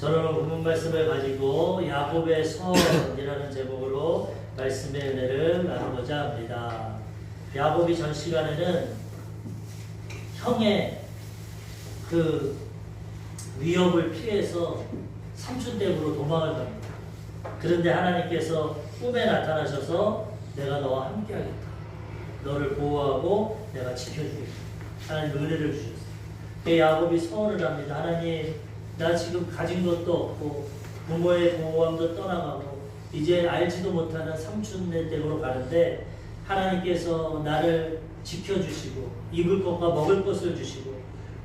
저는 본문 말씀을 가지고 야곱의 서원이라는 제목으로 말씀의 은혜를 나누고자 합니다. 야곱이 전 시간에는 형의 그 위협을 피해서 삼촌 댁으로 도망을 갑니다. 그런데 하나님께서 꿈에 나타나셔서 내가 너와 함께 하겠다. 너를 보호하고 내가 지켜주겠다. 하나님 은혜를 주셨어요. 야곱이 서원을 합니다. 하나님, 나 지금 가진 것도 없고 부모의 보호함도 떠나가고 이제 알지도 못하는 삼촌네 댁으로 가는데 하나님께서 나를 지켜주시고 입을 것과 먹을 것을 주시고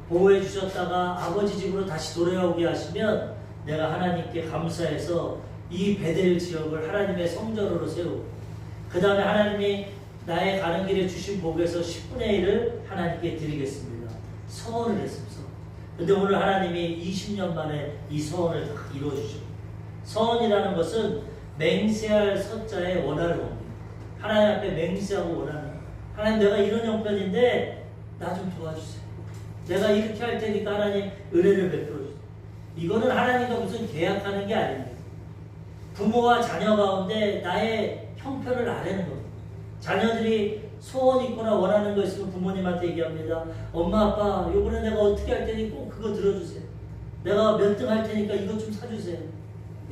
보호해 주셨다가 아버지 집으로 다시 돌아오게 하시면 내가 하나님께 감사해서 이 베델 지역을 하나님의 성전으로 세우고 그 다음에 하나님이 나의 가는 길에 주신 복에서 10분의 1을 하나님께 드리겠습니다. 서원을 했습니다. 근데 오늘 하나님이 20년 만에 이 서원을 다 이루어주죠. 서원이라는 것은 맹세할 서자에 원하는 겁니다. 하나님 앞에 맹세하고 원하는. 하나님, 내가 이런 형편인데 나 좀 도와주세요. 내가 이렇게 할 테니까 하나님 은혜를 베풀어 주세요. 이거는 하나님과 무슨 계약하는 게 아닙니다. 부모와 자녀 가운데 나의 형편을 아뢰는 겁니다. 자녀들이 소원 있거나 원하는 거 있으면 부모님한테 얘기합니다. 엄마, 아빠, 요번에 내가 어떻게 할 테니 꼭 그거 들어주세요. 내가 몇 등 할 테니까 이것 좀 사주세요.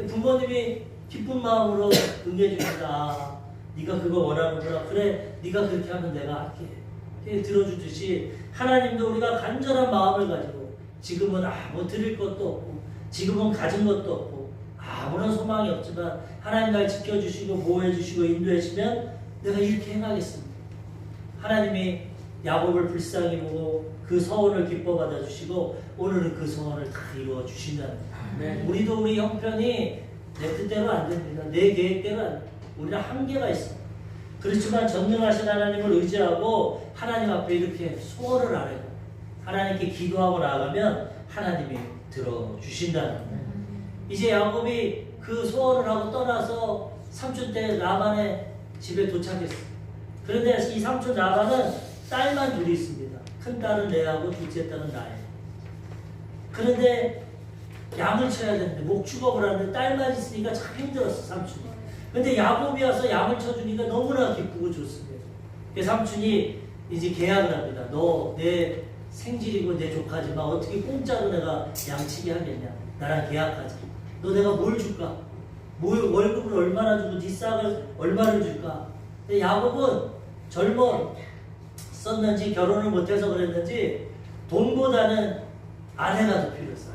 부모님이 기쁜 마음으로 응해줍니다. 아, 네가 그거 원하는구나. 그래, 네가 그렇게 하면 내가 할게. 들어주듯이 하나님도 우리가 간절한 마음을 가지고 지금은 뭐 드릴 것도 없고 지금은 가진 것도 없고 아무런 소망이 없지만 하나님 날 지켜주시고 보호해주시고 인도해주시면 내가 이렇게 행하겠습니다. 하나님이 야곱을 불쌍히 보고 그 서원을 기뻐 받아주시고 오늘은 그 서원을 다 이루어 주신다는 거예요. 우리도 우리 형편이 내 뜻대로 안 됩니다. 내 계획대로 안 됩니다. 우리는 한계가 있습니다. 그렇지만 전능하신 하나님을 의지하고 하나님 앞에 이렇게 소원을 아뢰고 하나님께 기도하고 나아가면 하나님이 들어주신다는 거예요. 이제 야곱이 그 소원을 하고 떠나서 삼촌 때 라반의 집에 도착했어요. 그런데 이 삼촌 라반은 딸만 둘이 있습니다. 큰 딸은 레아고 둘째 딸은 라헬. 그런데 양을 쳐야 되는데 목축업을 하는데 딸만 있으니까 참 힘들었어, 삼촌이. 근데 야곱이 와서 양을 쳐주니까 너무나 기쁘고 좋습니다. 그래서 삼촌이 이제 계약을 합니다. 너 내 생질이고 내 조카지만 어떻게 공짜로 내가 양치게 하겠냐. 나랑 계약하자. 너 내가 뭘 줄까? 월급을 얼마나 주고 네 싹을 얼마를 줄까? 근데 야곱은 젊었었는지 결혼을 못해서 그랬는지 돈보다는 아내가 더 필요했어.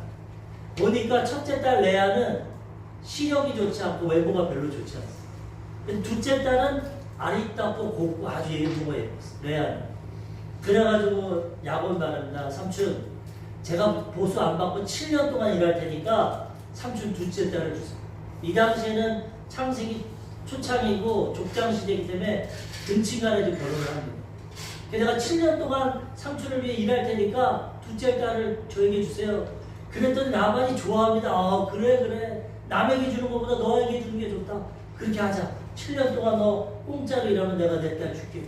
보니까 첫째 딸 레아는 시력이 좋지 않고 외모가 별로 좋지 않았어. 둘째 딸은 아리따고 곱고 아주 예쁘고 예뻤어. 레아는. 그래가지고 야곱이 말합니다. 삼촌, 제가 보수 안 받고 7년 동안 일할 테니까 삼촌 둘째 딸을 주세요. 이 당시에는 창세기 초창이고 족장시대이기 때문에 근친간에도 결혼을 합니다. 내가 7년 동안 삼촌을 위해 일할 테니까 둘째 딸을 저에게 주세요. 그랬더니 라반이 좋아합니다. 아, 그래. 남에게 주는 것보다 너에게 주는 게 좋다. 그렇게 하자. 7년 동안 너 공짜로 일하면 내가 내 딸 줄게.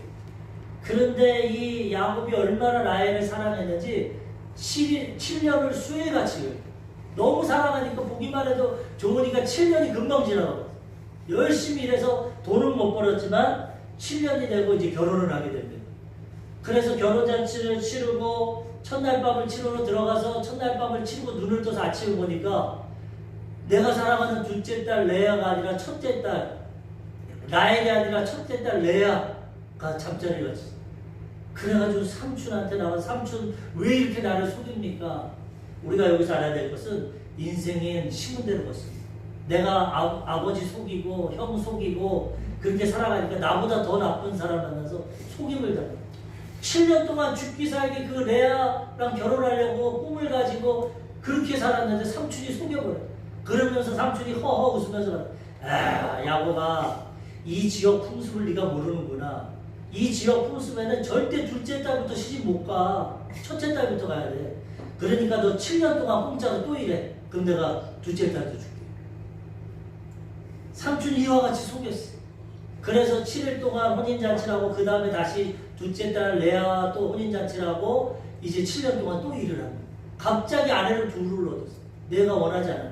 그런데 이 야곱이 얼마나 라헬을 사랑했는지 7년을 수혜같이 너무 사랑하니까 보기만 해도 좋으니까 7년이 금방 지나가거든. 열심히 일해서 돈은 못 벌었지만 7년이 되고 이제 결혼을 하게 됩니다. 그래서 결혼잔치를 치르고 첫날밤을 치르러 들어가서 첫날밤을 치르고 눈을 떠서 아침에 보니까 내가 사랑하는 둘째 딸 레아가 아니라 첫째 딸 라헬이 아니라 첫째 딸 레아가 잠자리에 갔어. 그래가지고 삼촌한테 나와 삼촌 왜 이렇게 나를 속입니까? 우리가 여기서 알아야 될 것은 인생엔 심은 대로 걷습니다. 내가 아버지 속이고 형 속이고 그렇게 살아가니까 나보다 더 나쁜 사람 만나서 속임을 당해. 7년 동안 죽기 살기 그 레아랑 결혼하려고 꿈을 가지고 그렇게 살았는데 삼촌이 속여버려. 그러면서 삼촌이 허허 웃으면서 아, 야곱아, 이 지역 풍습을 네가 모르는구나. 이 지역 풍습에는 절대 둘째 딸부터 시집 못 가. 첫째 딸부터 가야 돼. 그러니까 너 7년 동안 공짜로 또 일해. 그럼 내가 둘째 딸도 줄게. 삼촌이 이와 같이 속였어. 그래서 7일 동안 혼인잔치를 하고 그 다음에 다시 둘째 딸 레아와 또 혼인잔치를 하고 이제 7년 동안 또 일을 합니다. 갑자기 아내를 둘을 얻었어. 내가 원하지 않아.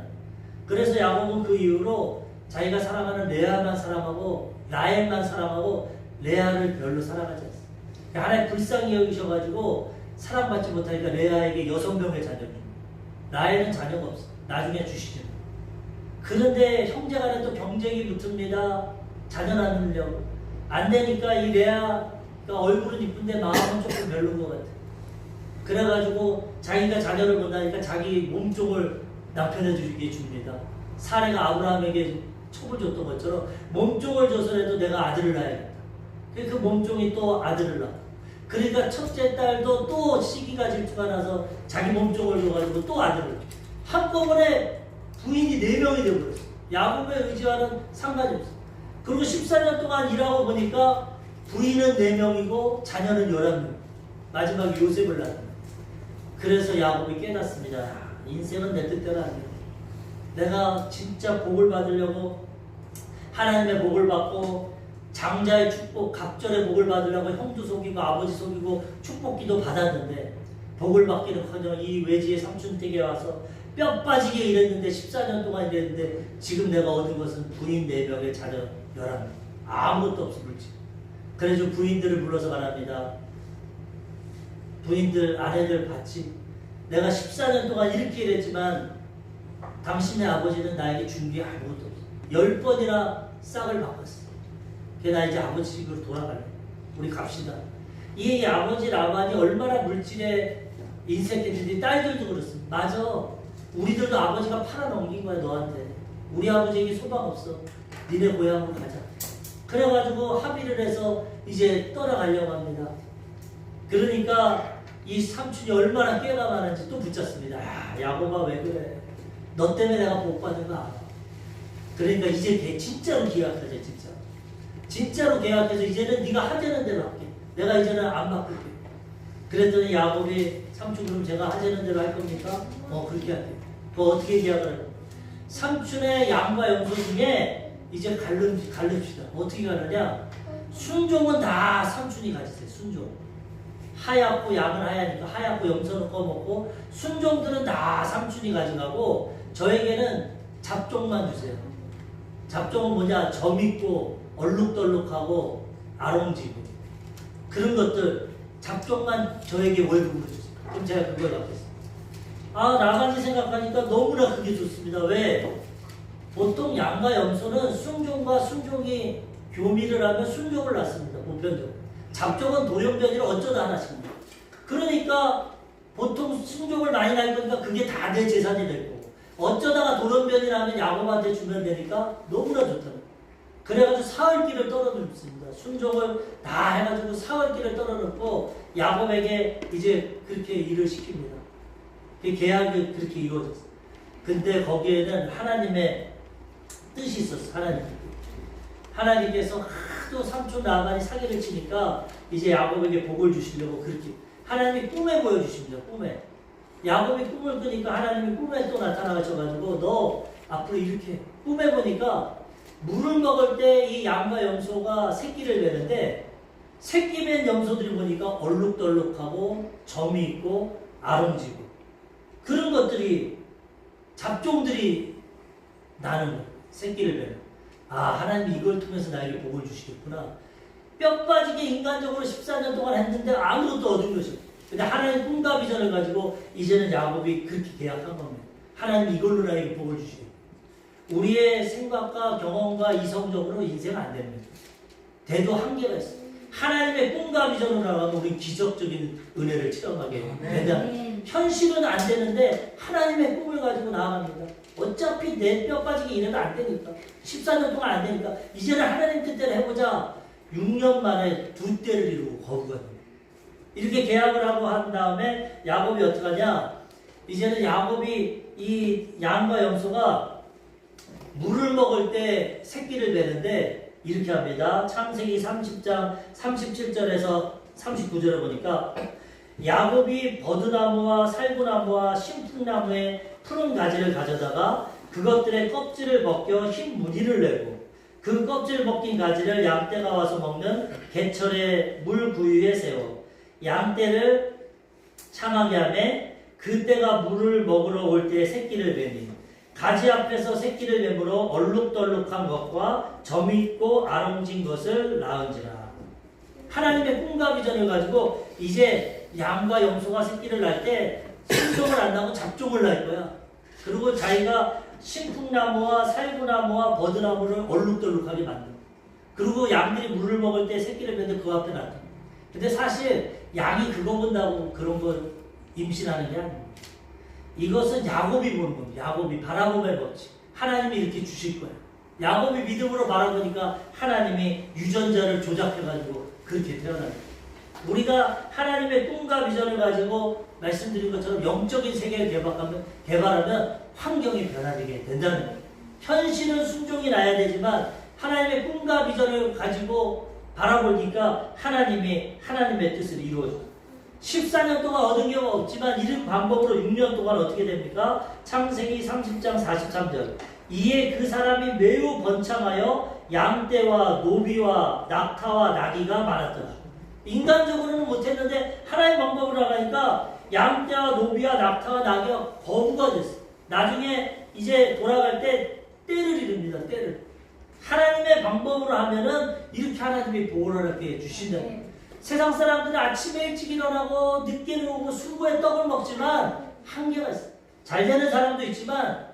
그래서 야곱은 그 이후로 자기가 사랑하는 레아만 사랑하고 라헬만 사랑하고 레아를 별로 사랑하지 않습니다. 하나님 불쌍히 여기셔가지고 사랑받지 못하니까 레아에게 6명의 자녀를 줍니다. 라헬은 자녀가 없어. 나중에 주시죠. 그런데 형제간에 또 경쟁이 붙습니다. 자녀 낳으려고. 안 되니까 이 레아가 얼굴은 이쁜데 마음은 조금 별로인 것 같아. 그래가지고 자기가 자녀를 못 낳으니까 자기 몸종을 남편에게 줍니다. 사례가 아브라함에게 촉을 줬던 것처럼 몸종을 줘서라도 내가 아들을 낳아야겠다. 그 몸종이 또 아들을 낳아. 그러니까 첫째 딸도 또 시기가 질투가 나서 자기 몸종을 줘가지고 또 아들을 낳아. 한꺼번에 부인이 4명이 되어버렸어. 야곱의 의지와는 상관이 없어. 그리고 14년 동안 일하고 보니까 부인은 4명이고 자녀는 11명. 마지막에 요셉을 낳았다. 그래서 야곱이 깨닫습니다. 인생은 내 뜻대로 안 돼. 내가 진짜 복을 받으려고 하나님의 복을 받고 장자의 축복, 갑절의 복을 받으려고 형도 속이고 아버지 속이고 축복기도 받았는데 복을 받기는커녕 이 외지의 삼촌댁에 와서 뼈 빠지게 일했는데 14년 동안 일했는데 지금 내가 얻은 것은 부인 4명의 자녀 11명. 아무것도 없어 물질. 그래서 부인들을 불러서 말합니다. 부인들, 아내들 봤지? 내가 14년 동안 이렇게 일했지만 당신의 아버지는 나에게 준 게 아무것도 없어. 10번이나 싹을 바꿨어. 그래 나 이제 아버지 집으로 돌아갈래. 우리 갑시다. 이 아버지 라반이 얼마나 물질에 인색했는지 딸들도 그렇습니다. 맞아. 우리들도 아버지가 팔아넘긴 거야 너한테. 우리 아버지에게 소망 없어. 니네 고향으로 가자. 그래가지고 합의를 해서 이제 떠나가려고 합니다. 그러니까 이 삼촌이 얼마나 깨가 많은지 또 붙잡습니다. 야, 야곱아 왜 그래? 너 때문에 내가 복 받은 거 알아. 그러니까 이제 진짜로 계약하자 진짜. 진짜로 계약해서 이제는 네가 하자는 대로 할게. 내가 이제는 안 바꿀게. 그랬더니 야곱이 삼촌 그럼 제가 하자는 대로 할 겁니까? 그렇게 할게. 그거 어떻게 계약을 할까? 삼촌의 양과 염소 중에 이제 갈릅시다. 어떻게 가느냐? 순종은 다 삼촌이 가지세요. 순종. 하얗고 양은 하얘니까 하얗고 염소는 꺼먹고 순종들은 다 삼촌이 가져가고 저에게는 잡종만 주세요. 잡종은 뭐냐? 점 있고 얼룩덜룩하고 아롱지고 그런 것들 잡종만 저에게 월급으로 주세요. 그럼 제가 그걸 받겠습니다. 나가지 생각하니까 너무나 그게 좋습니다. 왜? 보통 양과 염소는 순종과 순종이 교미를 하면 순종을 낳습니다. 보편적으로. 잡종은 돌연변이를 어쩌다 하나씩입니다. 그러니까 보통 순종을 많이 낳을 거니까 그게 다 내 재산이 될 거고 어쩌다가 돌연변이를 하면 야곱한테 주면 되니까 너무나 좋다. 그래가지고 사흘길을 떨어놓습니다. 순종을 다 해가지고 사흘길을 떨어놓고 야곱에게 이제 그렇게 일을 시킵니다. 계약이 그렇게 이루어졌어요. 근데 거기에는 하나님의 뜻이 있었어요. 하나님께서 하도 삼촌 라반이 사기를 치니까 이제 야곱에게 복을 주시려고 그렇게 하나님이 꿈에 보여주십니다. 꿈에. 야곱이 꿈을 꾸니까 하나님이 꿈에 또 나타나셔가지고 너 앞으로 이렇게 꿈에 보니까 물을 먹을 때 이 양과 염소가 새끼를 내는데 새끼 맨 염소들이 보니까 얼룩덜룩하고 점이 있고 아롱지고 그런 것들이 잡종들이 나는 거예요. 새끼를 내는. 하나님이 이걸 통해서 나에게 복을 주시겠구나. 뼈 빠지게 인간적으로 14년 동안 했는데 아무것도 얻은 것이 없어요. 근데 하나님 꿈과 비전을 가지고 이제는 야곱이 그렇게 계약한 겁니다. 하나님 이걸로 나에게 복을 주시겠구나. 우리의 생각과 경험과 이성적으로 인생 안 됩니다. 대도 한계가 있어요. 하나님의 꿈과 비전으로 나가면 우리 기적적인 은혜를 체험하게 된다. 현실은 안 되는데 하나님의 꿈을 가지고 나아갑니다. 어차피 내 뼈 빠지게 일해도 안 되니까 14년 동안 안 되니까 이제는 하나님 뜻대로 해보자. 6년 만에 2대를 이루고 거부가 됩니다. 이렇게 계약을 하고 한 다음에 야곱이 어떻게 하냐? 이제는 야곱이 이 양과 염소가 물을 먹을 때 새끼를 베는데 이렇게 합니다. 창세기 30장 37절에서 39절을 보니까 야곱이 버드나무와 살구나무와 신풍나무의 푸른 가지를 가져다가 그것들의 껍질을 벗겨 흰 무늬를 내고 그 껍질 벗긴 가지를 양떼가 와서 먹는 개철의 물 구유에 세워 양떼를 창하게 하매 그 떼가 물을 먹으러 올 때 새끼를 베니 가지 앞에서 새끼를 내물어 얼룩덜룩한 것과 점 있고 아롱진 것을 낳은지라. 하나님의 꿈과 비전을 가지고 이제 양과 염소가 새끼를 낳을 때 순종을 안 나고 잡종을 낳을 거야. 그리고 자기가 신풍나무와 살구나무와 버드나무를 얼룩덜룩하게 만들어. 그리고 양들이 물을 먹을 때 새끼를 뱉는 그 앞에 놔둬. 근데 사실 양이 그거 본다고 그런 걸 임신하는 게 아닙니다. 이것은 야곱이 보는 겁니다. 야곱이 바라봄의 법칙. 하나님이 이렇게 주실 거야. 야곱이 믿음으로 바라보니까 하나님이 유전자를 조작해가지고 그렇게 태어납니다. 우리가 하나님의 꿈과 비전을 가지고 말씀드린 것처럼 영적인 세계를 개발하면 환경이 변화되게 된다는 거예요. 현실은 순종이 나야 되지만 하나님의 꿈과 비전을 가지고 바라보니까 하나님의 뜻을 이루어줘요. 14년 동안 얻은 경우 없지만 이런 방법으로 6년 동안 어떻게 됩니까? 창세기 30장 43절. 이에 그 사람이 매우 번창하여 양떼와 노비와 낙타와 나귀가 많았더라. 인간적으로는 못했는데 하나님 방법으로 하니까 양떼와 노비와 낙타와 나귀가 거부가 됐어요. 나중에 이제 돌아갈 때 때를 이룹니다. 때를. 하나님의 방법으로 하면은 이렇게 하나님이 보호를 이렇게 주신다는 거예요. 세상 사람들은 아침에 일찍 일어나고 늦게 누우고 술고에 떡을 먹지만 한계가 있어요. 잘 되는 사람도 있지만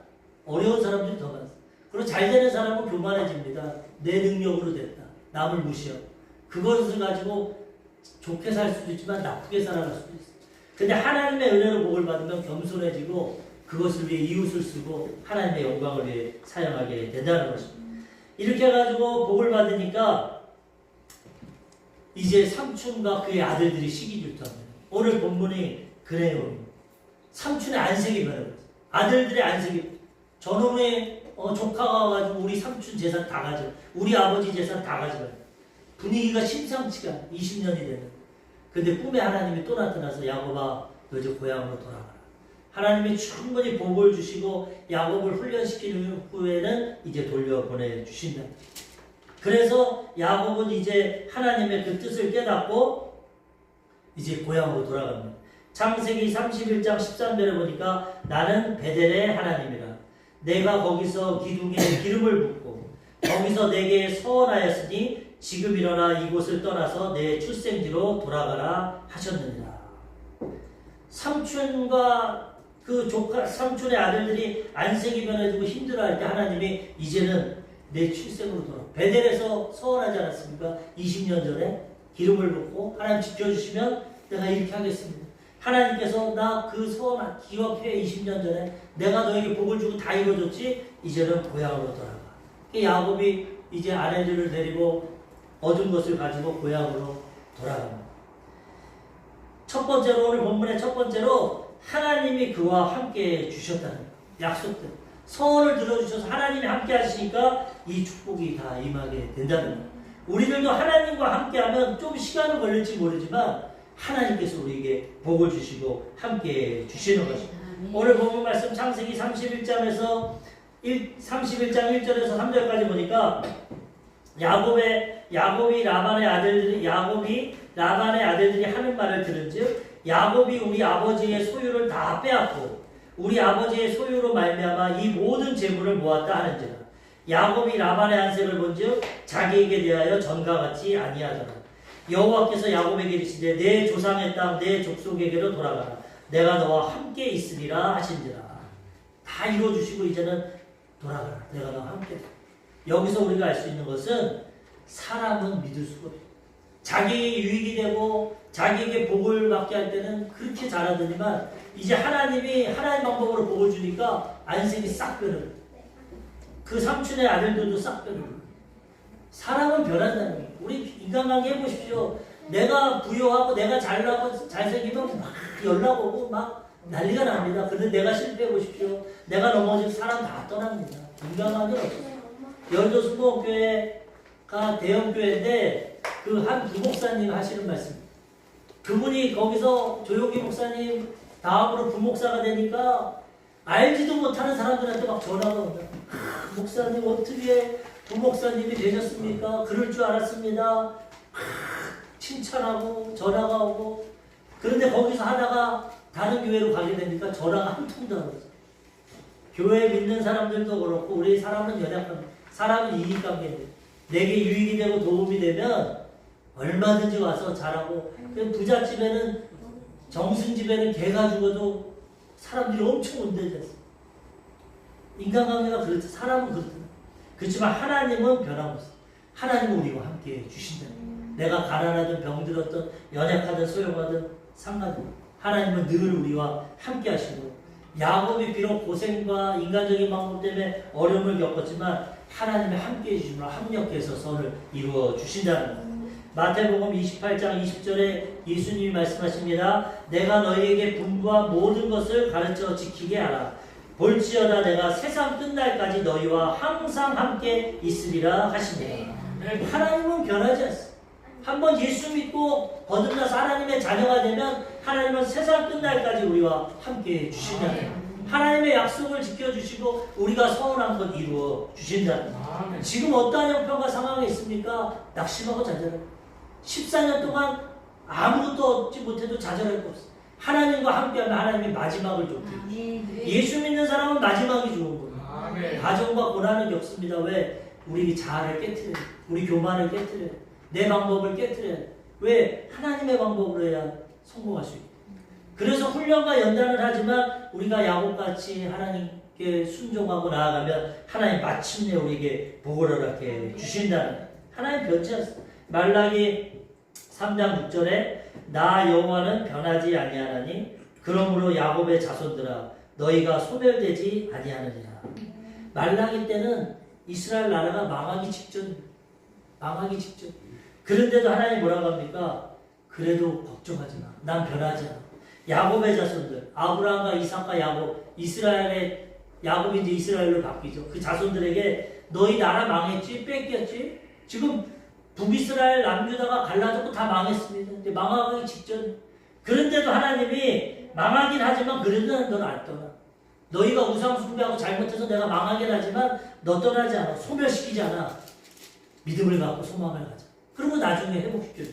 어려운 사람들이 더 많아요. 그리고 잘 되는 사람은 교만해집니다. 내 능력으로 됐다. 남을 무시하고. 그것을 가지고 좋게 살 수도 있지만 나쁘게 살아갈 수도 있어요. 근데 하나님의 은혜로 복을 받으면 겸손해지고 그것을 위해 이웃을 쓰고 하나님의 영광을 위해 사용하게 된다는 것입니다. 이렇게 해가지고 복을 받으니까 이제 삼촌과 그의 아들들이 시기질투합니다. 오늘 본문이 그 내용입니다. 삼촌의 안색이 변해버렸어요. 아들들의 안색이. 저놈의 조카가 와가지고 우리 삼촌 재산 다 가져. 우리 아버지 재산 다 가져가요. 분위기가 심상치가 않아요. 20년이 되는. 근데 꿈에 하나님이 또 나타나서 야곱아 너 이제 고향으로 돌아가라. 하나님이 충분히 복을 주시고 야곱을 훈련시킨 후에는 이제 돌려보내주신다. 그래서 야곱은 이제 하나님의 그 뜻을 깨닫고 이제 고향으로 돌아갑니다. 창세기 31장 13절에 보니까 나는 베델의 하나님이라. 내가 거기서 기둥에 기름을 붓고 거기서 내게 서원하였으니 지금 일어나 이곳을 떠나서 내 출생지로 돌아가라 하셨느니라. 삼촌과 그 조카, 삼촌의 아들들이 안색이 변해지고 힘들어할 때 하나님이 이제는 내 출생으로 돌아. 베델에서 서원하지 않았습니까? 20년 전에 기름을 붓고 하나님 지켜주시면 내가 이렇게 하겠습니다. 하나님께서 나 그 서원 기억해. 20년 전에 내가 너에게 복을 주고 다 이루어줬지. 이제는 고향으로 돌아가. 야곱이 이제 아내들을 데리고 얻은 것을 가지고 고향으로 돌아갑니다. 첫 번째로 오늘 본문의 첫 번째로 하나님이 그와 함께 주셨다는 약속들. 서원을 들어주셔서 하나님이 함께 하시니까 이 축복이 다 임하게 된다는 거예요. 우리들도 하나님과 함께하면 좀 시간은 걸릴지 모르지만 하나님께서 우리에게 복을 주시고 함께 주시는 것입니다. 오늘 본문 말씀 창세기 31장에서 31장 1절에서 3절까지 보니까 야곱이 라반의 아들들이 하는 말을 들은즉 야곱이 우리 아버지의 소유를 다 빼앗고 우리 아버지의 소유로 말미암아 이 모든 재물을 모았다 하는지라. 야곱이 라반의 안색을 본즉 자기에게 대하여 전과 같지 아니하더라. 여호와께서 야곱에게 이르시되 내 조상의 땅 내 족속에게로 돌아가라. 내가 너와 함께 있으리라 하신지라. 다 이루어주시고 이제는 돌아가라. 내가 너와 함께. 여기서 우리가 알 수 있는 것은 사람은 믿을 수가 없어요. 자기에게 유익이 되고 자기에게 복을 받게 할 때는 그렇게 잘하더니만 이제 하나님 방법으로 복을 주니까 안색이 싹 변해요. 그 삼촌의 아들들도 싹 변해요. 사람은 변한다는 거예요. 우리 인간관계 해보십시오. 내가 부유하고 내가 잘나고 잘생기면 막 연락 오고 막 난리가 납니다. 그런데 내가 실패해 보십시오. 내가 넘어지면 사람 다 떠납니다. 인간관계는 없어요. 열도수목교회가 대형교회인데 그 한 부목사님 하시는 말씀. 그분이 거기서 조용기 목사님 다음으로 부목사가 되니까 알지도 못하는 사람들한테 막 전화가 온다. 목사님 어떻게 부목사님이 되셨습니까? 그럴 줄 알았습니다. 칭찬하고 전화가 오고. 그런데 거기서 하다가 다른 교회로 가게 되니까 전화가 한 통도 안 오죠. 교회 믿는 사람들도 그렇고 우리 사람은 연약합니다. 사람은 이익관계인데 내게 유익이 되고 도움이 되면 얼마든지 와서 잘하고 부잣집에는 정승집에는 개가 죽어도 사람들이 엄청 온대졌어. 인간관계가 그렇다. 사람은 그렇다. 그렇지만 하나님은 변함없어. 하나님은 우리와 함께 주신다. 내가 가난하든 병들었든 연약하든 소용하든 상관없어. 하나님은 늘 우리와 함께 하시고 야곱이 비록 고생과 인간적인 방법 때문에 어려움을 겪었지만 하나님이 함께 해주시므로 합력해서 선을 이루어 주신다는 것. 마태복음 28장 20절에 예수님이 말씀하십니다. 내가 너희에게 분부한 모든 것을 가르쳐 지키게 하라. 볼지어다 내가 세상 끝날까지 너희와 항상 함께 있으리라 하시니라. 하나님은 변하지 않습니다. 한번 예수 믿고 거듭나서 하나님의 자녀가 되면 하나님은 세상 끝날까지 우리와 함께 해주신다는 하나님의 약속을 지켜주시고 우리가 서운한 것 이루어 주신다는 지금 어떠한 형편과 상황에 있습니까? 낙심하고 좌절하고 14년 동안 아무것도 얻지 못해도 좌절할 거 없어. 하나님과 함께하면 하나님이 마지막을 줬대요. 예수 믿는 사람은 마지막이 좋은 거예요. 가정과 고난을 겪습니다. 왜? 우리 자아를 깨트려요. 우리 교만을 깨트려요. 내 방법을 깨트려요. 왜? 하나님의 방법으로 해야 성공할 수 있고. 그래서 훈련과 연단을 하지만 우리가 야곱같이 하나님께 순종하고 나아가면 하나님 마침내 우리에게 복을 허락해 주신다는 하나님 변치 않습니다. 말라기 3장 6절에 나 여호와는 변하지 아니하나니 그러므로 야곱의 자손들아 너희가 소멸되지 아니하느니라. 말라기 때는 이스라엘 나라가 망하기 직전. 그런데도 하나님 뭐라고 합니까? 그래도 걱정하지 마. 난 변하지 않아. 야곱의 자손들, 아브라함과 이삭과 야곱, 야곱이 이제 이스라엘로 바뀌죠. 그 자손들에게 너희 나라 망했지? 뺏겼지? 지금 북이스라엘 남유다가 갈라졌고 다 망했습니다. 근데 망하기 직전. 그런데도 하나님이 망하긴 하지만 그래도 넌 안 떠나. 너희가 우상 숭배하고 잘못해서 내가 망하긴 하지만 너 떠나지 않아. 소멸시키지 않아. 믿음을 갖고 소망을 가자. 그리고 나중에 회복시켜줘.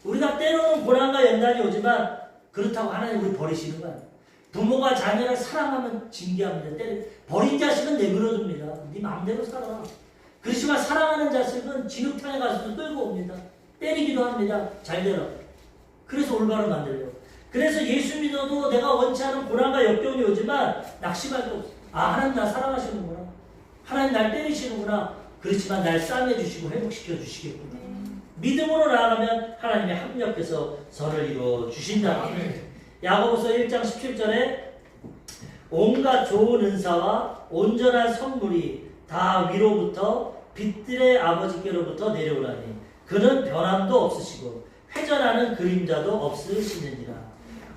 우리가 때로는 고난과 연단이 오지만 그렇다고 하나님 우리 버리시는 거 아니에요. 부모가 자녀를 사랑하면 징계합니다. 버린 자식은 내버려둡니다. 네 마음대로 살아. 그렇지만 사랑하는 자식은 진흙탕에 가서도 끌고 옵니다. 때리기도 합니다. 잘 되라. 그래서 올바로 만들려고. 그래서 예수 믿어도 내가 원치 않은 고난과 역경이 오지만 낙심할 거 없어. 아, 하나님 나 사랑하시는구나. 하나님 날 때리시는구나. 그렇지만 날 싸매주시고 회복시켜 주시겠구나. 믿음으로 나아가면 하나님이 합력해서 선을 이루어 주신다. 야고보서 1장 17절에 온갖 좋은 은사와 온전한 선물이 다 위로부터 빛들의 아버지께로부터 내려오라니 그는 변함도 없으시고 회전하는 그림자도 없으시느니라.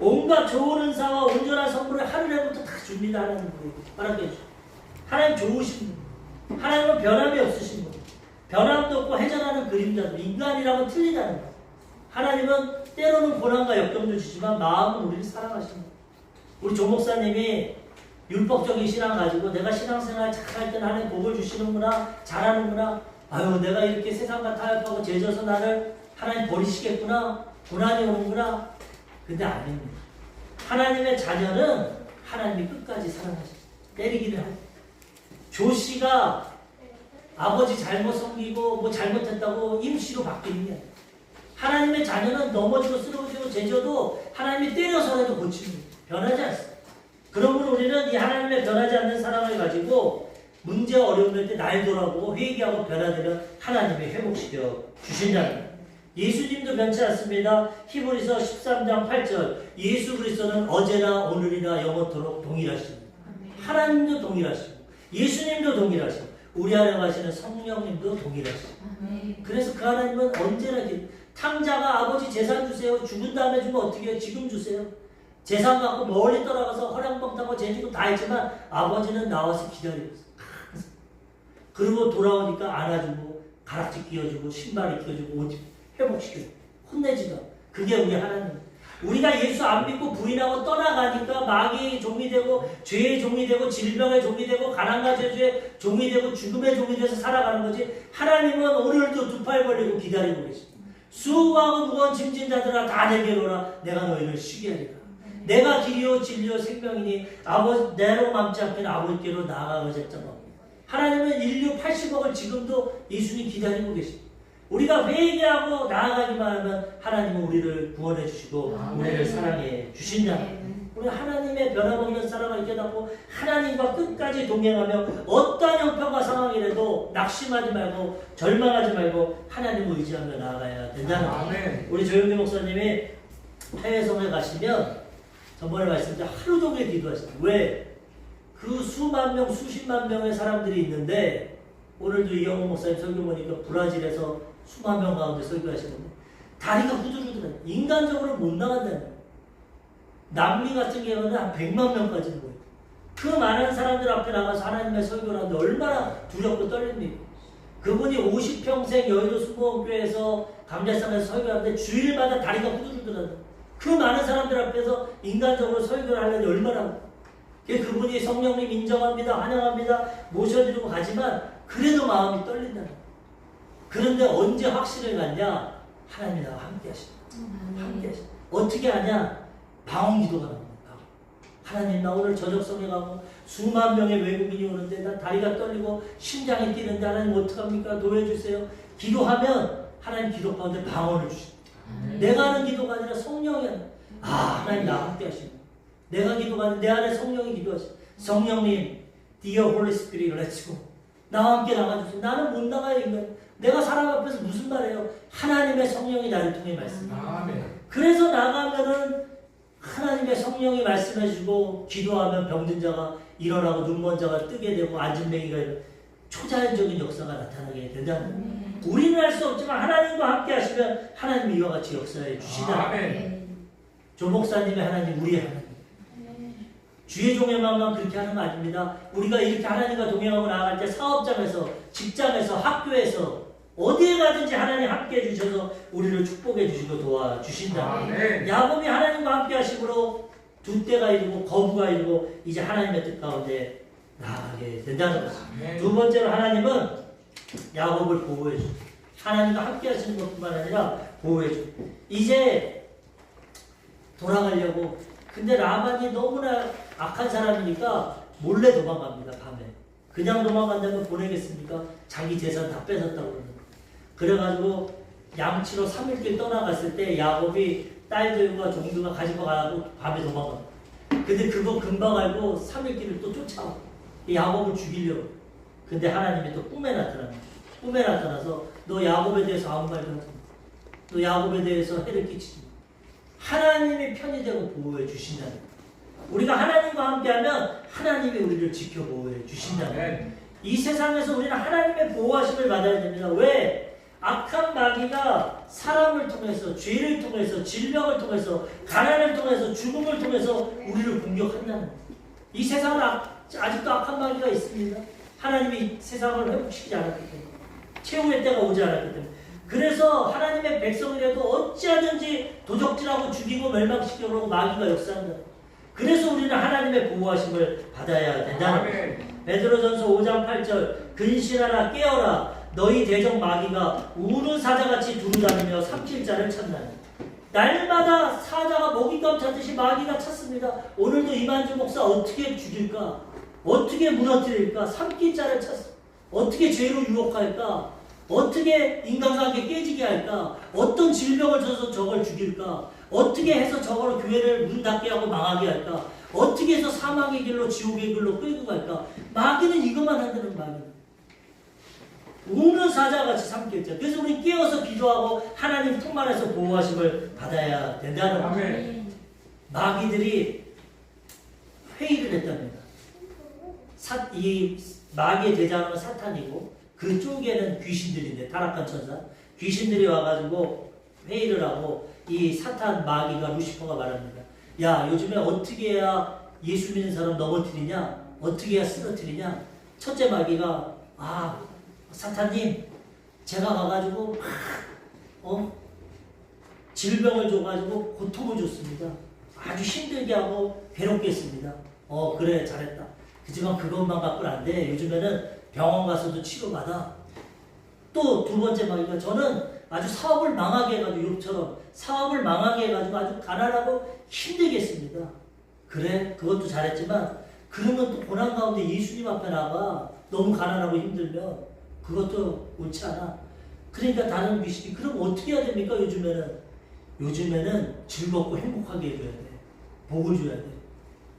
온갖 좋은 은사와 온전한 선물을 하늘에부터 다 줍니다. 하나님 말하게 해주죠. 하나님 좋으신 분. 하나님은 변함이 없으신 분. 변함도 없고 회전하는 그림자도 인간이라면 틀리다는 거. 하나님은 때로는 고난과 역경도 주시지만 마음은 우리를 사랑하십니다. 우리 조 목사님이 율법적인 신앙 가지고 내가 신앙생활 잘할 때는 하나님 복을 주시는구나, 잘하는구나. 아유, 내가 이렇게 세상과 타협하고 죄져서 나를 하나님 버리시겠구나, 고난이 오는구나. 근데 아닙니다. 하나님의 자녀는 하나님이 끝까지 사랑하십니다. 때리기를 하죠. 조씨가 아버지 잘못 섬기고 뭐 잘못했다고 임시로 바뀌는 게 아니에요. 하나님의 자녀는 넘어지고 쓰러지고 죄져도 하나님이 때려서라도 고칩니다. 변하지 않습니다. 그러므로 우리는 이 하나님의 변하지 않는 사랑을 가지고 문제와 어려움일 때 날 돌아보고 회개하고 변화되면 하나님이 회복시켜 주신다는 거예요. 예수님도 변치 않습니다. 히브리서 13장 8절 예수 그리스도는 어제나 오늘이나 영원토록 동일하십니다. 하나님도 동일하시고 예수님도 동일하시고 우리 안에 가시는 성령님도 동일하시고 그래서 그 하나님은 언제나 탕자가 아버지 재산 주세요. 죽은 다음에 주면 어떻게 해요? 지금 주세요. 재산 갖고 멀리 떠나가서 허랑방 타고 재주고 다 했지만 아버지는 나와서 기다리고 있어요. 그리고 돌아오니까 안아주고 가락지 끼워주고 신발을 끼워주고 옷 회복시켜주고 혼내지도. 그게 우리 하나님. 우리가 예수 안 믿고 부인하고 떠나가니까 마귀의 종이 되고 죄의 종이 되고 질병의 종이 되고 가난과 저주의 종이 되고 죽음의 종이 돼서 살아가는 거지. 하나님은 오늘도 두 팔 벌리고 기다리고 계십니다. 수고하고 무거운 짐진 자들아 다 내게로 오라. 내가 너희를 쉬게 하리라. 내가 길이요 진리요 생명이니 아버지 내로 맘지 않게 아버지께로 나아가겠잖아. 하나님은 인류 80억을 지금도 예수님 기다리고 계십니다. 우리가 회개하고 나아가기만 하면 하나님은 우리를 구원해 주시고 우리를 사랑해 주신다. 우리 하나님의 변함없는 사랑을 깨닫고 하나님과 끝까지 동행하며 어떠한 형편과 상황이라도 낙심하지 말고 절망하지 말고 하나님을 의지하며 나아가야 된다는 거예요. 우리 조영기 목사님이 해외성에 가시면 전번에 말씀드린 하루 종일 기도하시죠. 왜? 그 수만 명, 수십만 명의 사람들이 있는데 오늘도 이영호 목사님 설교 보니까 브라질에서 수만 명 가운데 설교하시는데 다리가 후들후들해. 인간적으로 못 나간다는 거예요. 남미 같은 경우는 한 100만 명까지는 보여요. 그 많은 사람들 앞에 나가서 하나님의 설교를 하는데 얼마나 두렵고 떨립니까? 그분이 50평생 여의도 수목교회에서 감자상에서 설교하는데 주일마다 다리가 후들후들하는 그 많은 사람들 앞에서 인간적으로 설교를 하려니 얼마나 그분이 성령님 인정합니다, 환영합니다, 모셔드리고 가지만 그래도 마음이 떨린다는 거예요. 그런데 언제 확신을 갖냐? 하나님이 나와 함께 하십니다. 함께 하십니다. 어떻게 하냐? 방언 기도가 나옵니다. 하나님 나 오늘 저녁성에 가고 수만 명의 외국인이 오는데 나 다리가 떨리고 심장이 뛰는데 하나님 어떡합니까? 도와주세요. 기도하면 하나님 기도 가운데 방언을 주십니다. 내가 하는 기도가 아니라 성령이 하는 하나님 나와 함께 하십니다. 내가 기도가 아니라 내 안에 성령이 기도하십니다. 성령님 Dear Holy Spirit Let's go. 나와 함께 나가주세요. 나는 못 나가요 인간. 내가 사람 앞에서 무슨 말해요? 하나님의 성령이 나를 통해 말씀합니다. 그래서 나가면은 하나님의 성령이 말씀해주고 기도하면 병든 자가 일어나고 눈먼 자가 뜨게 되고 앉은 맹이가 초자연적인 역사가 나타나게 된다는 거예요. 우리는 할 수 없지만 하나님과 함께 하시면 하나님이 이와 같이 역사해 주시다. 조 목사님의 하나님 우리의 하나님. 주의 종의 마음만 그렇게 하는 거 아닙니다. 우리가 이렇게 하나님과 동행하고 나아갈 때 사업장에서 직장에서 학교에서 어디에 가든지 하나님 함께 해주셔서 우리를 축복해 주시고 도와주신다. 야곱이 하나님과 함께 하심으로 두 때가 이르고 거부가 이르고 이제 하나님의 뜻 가운데 나아가게 된다는 것입니다. 두 번째로 하나님은 야곱을 보호해 주고 하나님과 함께 하시는 것뿐만 아니라 보호해 주고 이제 돌아가려고 근데 라반이 너무나 악한 사람이니까 몰래 도망갑니다. 밤에. 그냥 도망간다면 보내겠습니까? 자기 재산 다 뺏었다고 그러는 거예요. 그래가지고 양치로 3일길 떠나갔을 때 야곱이 딸들과 종들과 가지고 가라고 밤에 도망가. 근데 그거 금방 알고 3일길을 또 쫓아와. 야곱을 죽이려고. 근데 하나님이 또 꿈에 나타납니다. 꿈에 나타나서 너 야곱에 대해서 아무 말도 하지 마. 너 야곱에 대해서 해를 끼치지 마. 하나님이 편히 되고 보호해 주신다는 거예요. 우리가 하나님과 함께하면 하나님이 우리를 지켜 보호해 주신다는 거예요. 이 세상에서 우리는 하나님의 보호하심을 받아야 됩니다. 왜? 악한 마귀가 사람을 통해서 죄를 통해서 질병을 통해서 가난을 통해서 죽음을 통해서 우리를 공격한다는 거예요. 이 세상은 아직도 악한 마귀가 있습니다. 하나님이 세상을 회복시키지 않았기 때문에 최후의 때가 오지 않았기 때문에 그래서 하나님의 백성이라도 어찌하든지 도적질하고 죽이고 멸망시키려고 마귀가 역사한다. 그래서 우리는 하나님의 보호하심을 받아야 된다는 거예요. 베드로전서 5장 8절 근신하라 깨어라 너희 대적 마귀가 우는 사자같이 두루다니며 삼킬 자를 찾나니 날마다 사자가 먹잇감 찾듯이 마귀가 찾습니다. 오늘도 이만주 목사 어떻게 죽일까? 어떻게 무너뜨릴까? 삼킬 자를 찾습니다. 어떻게 죄로 유혹할까? 어떻게 인간관계 깨지게 할까? 어떤 질병을 줘서 저걸 죽일까? 어떻게 해서 저걸 교회를 문 닫게 하고 망하게 할까? 어떻게 해서 사망의 길로 지옥의 길로 끌고 갈까? 마귀는 이것만 한다는 마귀는. 우는 사자같이 삼킬자. 그래서 우리 깨어서 기도하고 하나님 품 안에서 보호하심을 받아야 된다는 거예요. 마귀들이 회의를 했답니다. 이 마귀의 대장은 사탄이고 그쪽에는 귀신들인데 타락한 천사 귀신들이 와가지고 회의를 하고 이 사탄 마귀가 루시퍼가 말합니다. 야 요즘에 어떻게 해야 예수 믿는 사람 넘어뜨리냐? 어떻게 해야 쓰러뜨리냐? 첫째 마귀가 사탄님 제가 가가지고 질병을 줘가지고 고통을 줬습니다. 아주 힘들게 하고 괴롭게 했습니다. 그래 잘했다. 그지만 그것만 갖고는 안 돼. 요즘에는 병원 가서도 치료받아. 또 두 번째 마귀가 저는 아주 사업을 망하게 해가지고 욕처럼 사업을 망하게 해가지고 아주 가난하고 힘들게 했습니다. 그래? 그것도 잘했지만 그러면 또 고난 가운데 예수님 앞에 나가 너무 가난하고 힘들면 그것도 옳지 않아. 그러니까 다른 귀신이 그럼 어떻게 해야 됩니까? 요즘에는 즐겁고 행복하게 해줘야 돼. 복을 줘야 돼.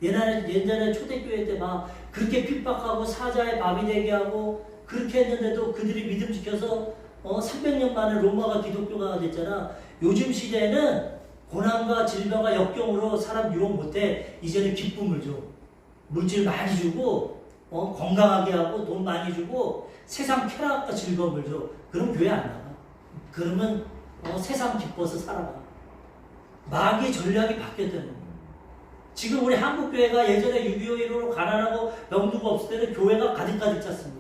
옛날에 초대교회 때 막 그렇게 핍박하고 사자의 밥이 되게 하고 그렇게 했는데도 그들이 믿음 지켜서 300년 만에 로마가 기독교가 됐잖아. 요즘 시대에는 고난과 질병과 역경으로 사람 유혹 못해. 이제는 기쁨을 줘. 물질 많이 주고 건강하게 하고 돈 많이 주고 세상 쾌락과 즐거움을 줘. 그럼 교회 안 나가. 그러면 세상 기뻐서 살아가. 마귀의 전략이 바뀌었다는 거예요. 지금 우리 한국교회가 예전에 6.25로 가난하고 병두가 없을 때는 교회가 가득가득 찼습니다.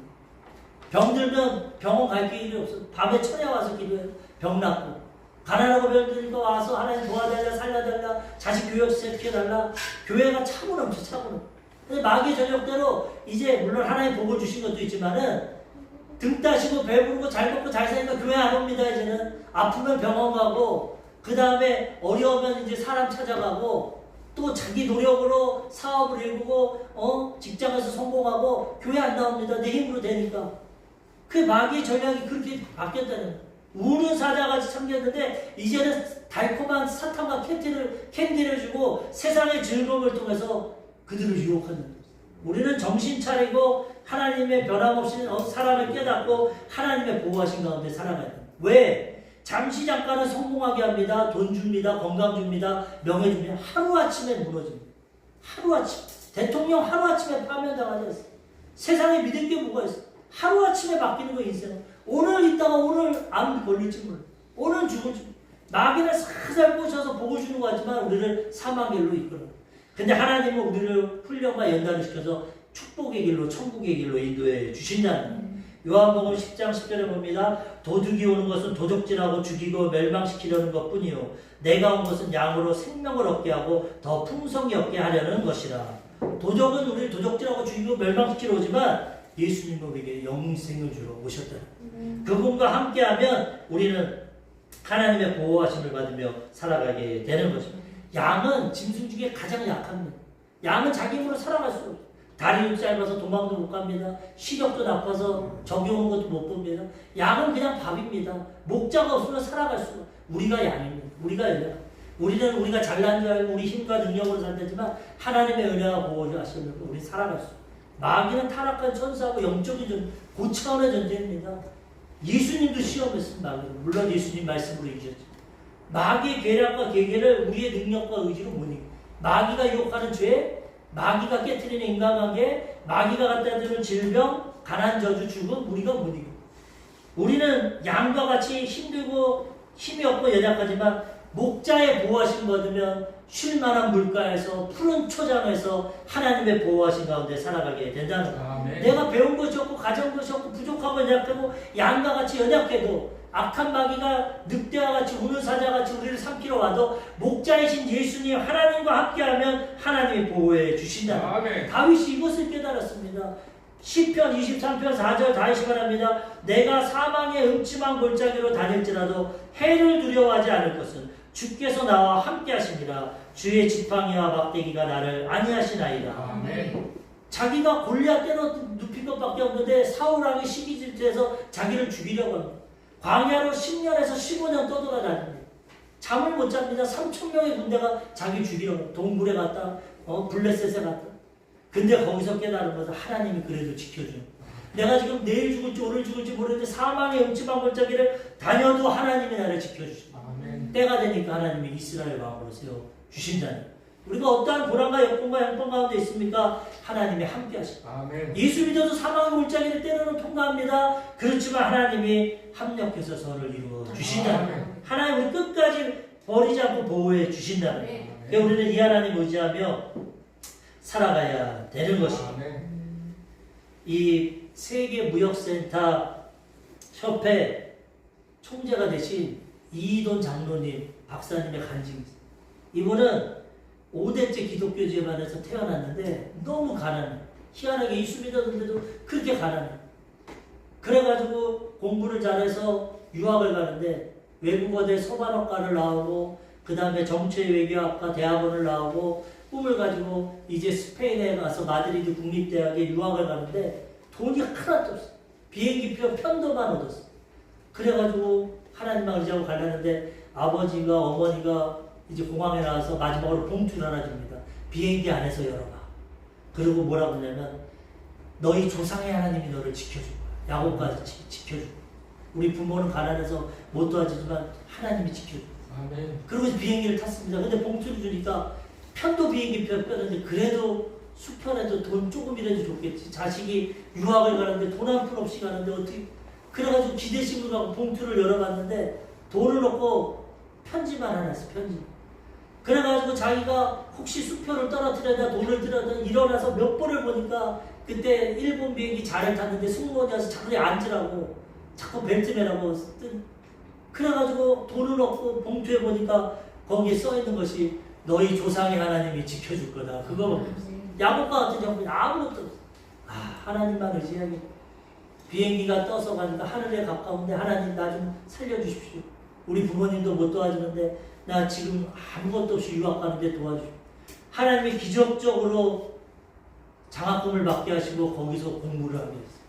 병들면 병원 갈 길이 없어. 밤에 천에 와서 기도해요. 병 낫고. 가난하고 병들니까 와서 하나님 도와달라, 살려달라, 자식 교육 시켜달라. 교회가 차고 넘쳐, 차고 넘쳐. 근데 마귀의 전략대로 이제 물론 하나님 복을 주신 것도 있지만은 등 따시고 배부르고 잘 먹고 잘 사니까 교회 안 옵니다. 이제는 아프면 병원 가고 그 다음에 어려우면 이제 사람 찾아가고 또 자기 노력으로 사업을 이루고 직장에서 성공하고 교회 안 나옵니다. 내 힘으로 되니까. 그 마귀의 전략이 그렇게 바뀌었다는 거예요. 우는 사자같이 참겼는데 이제는 달콤한 사탕과 캔디를 주고 세상의 즐거움을 통해서 그들을 유혹하는 거예요. 우리는 정신 차리고 하나님의 변함없이 사람을 깨닫고 하나님의 보호하신 가운데 살아가야 돼요. 왜? 잠시 잠깐은 성공하게 합니다. 돈 줍니다. 건강 줍니다. 명예 줍니다. 하루아침에 무너집니다. 하루아침. 대통령 하루아침에 파면당하지 않습니다. 세상에 믿을 게 뭐가 있어? 하루아침에 바뀌는 거 인생은. 오늘 있다가 오늘 암 걸릴지 몰라. 오늘 죽을지 몰라. 마귀를 살살 꼬셔서 복을 주는 것 같지만 우리를 사망의 길로 이끌어요. 근데 하나님은 우리를 훈련과 연단을 시켜서 축복의 길로 천국의 길로 인도해 주신다는 거예요. 요한복음 10장 10절에 봅니다. 도둑이 오는 것은 도적질하고 죽이고 멸망시키려는 것뿐이요 내가 온 것은 양으로 생명을 얻게 하고 더 풍성히 얻게 하려는 것이라. 도적은 우리를 도적질하고 죽이고 멸망시키러 오지만 예수님은 우리에게 영생을 주러 오셨다. 그분과 함께하면 우리는 하나님의 보호하심을 받으며 살아가게 되는 거죠. 양은 짐승 중에 가장 약합니다. 양은 자기 힘으로 살아갈 수가 없어요. 다리도 짧아서 도망도 못 갑니다. 시력도 나빠서 저기 오는 것도 못 봅니다. 양은 그냥 밥입니다. 목자가 없으면 살아갈 수가. 우리가 양입니다. 우리가 양. 우리는 우리가 잘난 줄 알고 우리 힘과 능력으로 산다지만 하나님의 은혜와 보호를 하시면 우리 살아갈 수. 마귀는 타락한 천사하고 영적인 전 고차원의 전쟁입니다. 예수님도 시험했습니다. 물론 예수님 말씀으로 이기셨죠. 마귀의 계략과 계계를 우리의 능력과 의지로 못 이겨. 마귀가 유혹하는 죄, 마귀가 깨트리는 인간관계, 마귀가 갖다 주는 질병, 가난, 저주, 죽음 우리가 못 이겨. 우리는 양과 같이 힘들고 힘이 없고 연약하지만 목자의 보호하심 받으면 쉴만한 물가에서 푸른 초장에서 하나님의 보호하심 가운데 살아가게 된다는 거예요. 내가 배운 것이 없고 가진 것이 없고 부족하고 연약하고 양과 같이 연약해도 악한 마귀가 늑대와 같이 우는 사자같이 우리를 삼키러 와도 목자이신 예수님 하나님과 함께하면 하나님이 보호해 주신다. 다윗이 이것을 깨달았습니다. 시편 23편 4절 다윗이 말합니다. 내가 사망의 음침한 골짜기로 다닐지라도 해를 두려워하지 않을 것은 주께서 나와 함께 하십니다. 주의 지팡이와 막대기가 나를 안위하시나이다. 아멘. 자기가 골리앗 때려 눕힌 것밖에 없는데 사울왕이 시기질투해서 자기를 죽이려고 합니다. 광야로 10년에서 15년 떠돌아다닙니다. 잠을 못 잡니다. 3,000명의 군대가 자기 죽이려고 동굴에 갔다 블레셋에 갔다. 근데 거기서 깨달은 것은 하나님이 그래도 지켜줘요. 내가 지금 내일 죽을지 오늘 죽을지 모르는데 사망의 음침한 골짜기를 다녀도 하나님이 나를 지켜주십니다. 때가 되니까 하나님이 이스라엘 왕으로 세워주신다는. 우리가 어떠한 고난과 역경과 형편 가운데 있습니까? 하나님이 함께 하십니다. 예수 믿어도 사망의 골짜기를 때로는 통과합니다. 그렇지만 하나님이 합력해서 선을 이루어 주신다는. 하나님 우리 끝까지 버리지 않고 보호해 주신다는. 그러니까 우리는 이 하나님 의지하며 살아가야 되는 것입니다. 이 세계무역센터 협회 총재가 되신 이돈 장로님 박사님의 간증이 있어요. 이분은 5대째 기독교 집안에서 태어났는데 너무 가난해. 희한하게 예수 믿었는데도 그렇게 가난해. 그래가지고 공부를 잘해서 유학을 가는데 외국어대 서반학과를 나오고 그 다음에 정치외교학과 대학원을 나오고 꿈을 가지고 이제 스페인에 가서 마드리드 국립대학에 유학을 가는데 돈이 하나도 없어. 비행기표 편도만 얻었어. 그래가지고 하나님만 의지하고 가려는데 아버지가 어머니가 이제 공항에 나와서 마지막으로 봉투를 하나 줍니다. 비행기 안에서 열어봐. 그리고 뭐라고 하냐면 너희 조상의 하나님이 너를 지켜줄 거야. 야곱까지 지켜줄 거야. 우리 부모는 가난해서 못 도와주지만 하나님이 지켜줄 거야. 아멘. 그러고 비행기를 탔습니다. 근데 봉투를 주니까 편도 비행기표 뼈는데 그래도 수편에도 돈 조금이라도 줬겠지. 자식이 유학을 가는데 돈 한 푼 없이 가는데 어떻게. 그래가지고 기대식을 가고 봉투를 열어봤는데 돈을 넣고 편지만 하나 했어. 편지. 그래가지고 자기가 혹시 수표를 떨어뜨려야 돈을 들여다 일어나서 몇 번을 보니까 그때 일본 비행기 잘을 탔는데 승무원이 와서 자꾸 앉으라고 자꾸 벨트 매라고 그래가지고 돈을 넣고 봉투에 보니까 거기에 써있는 것이 너희 조상의 하나님이 지켜줄 거다. 그거 야곱과 같은 형편이 아무것도 없어. 하나님만 의지하게. 비행기가 떠서 가니까 하늘에 가까운데 하나님 나 좀 살려주십시오. 우리 부모님도 못 도와주는데 나 지금 아무것도 없이 유학 가는데 도와주십시오. 하나님이 기적적으로 장학금을 받게 하시고 거기서 공부를 하게 했어요.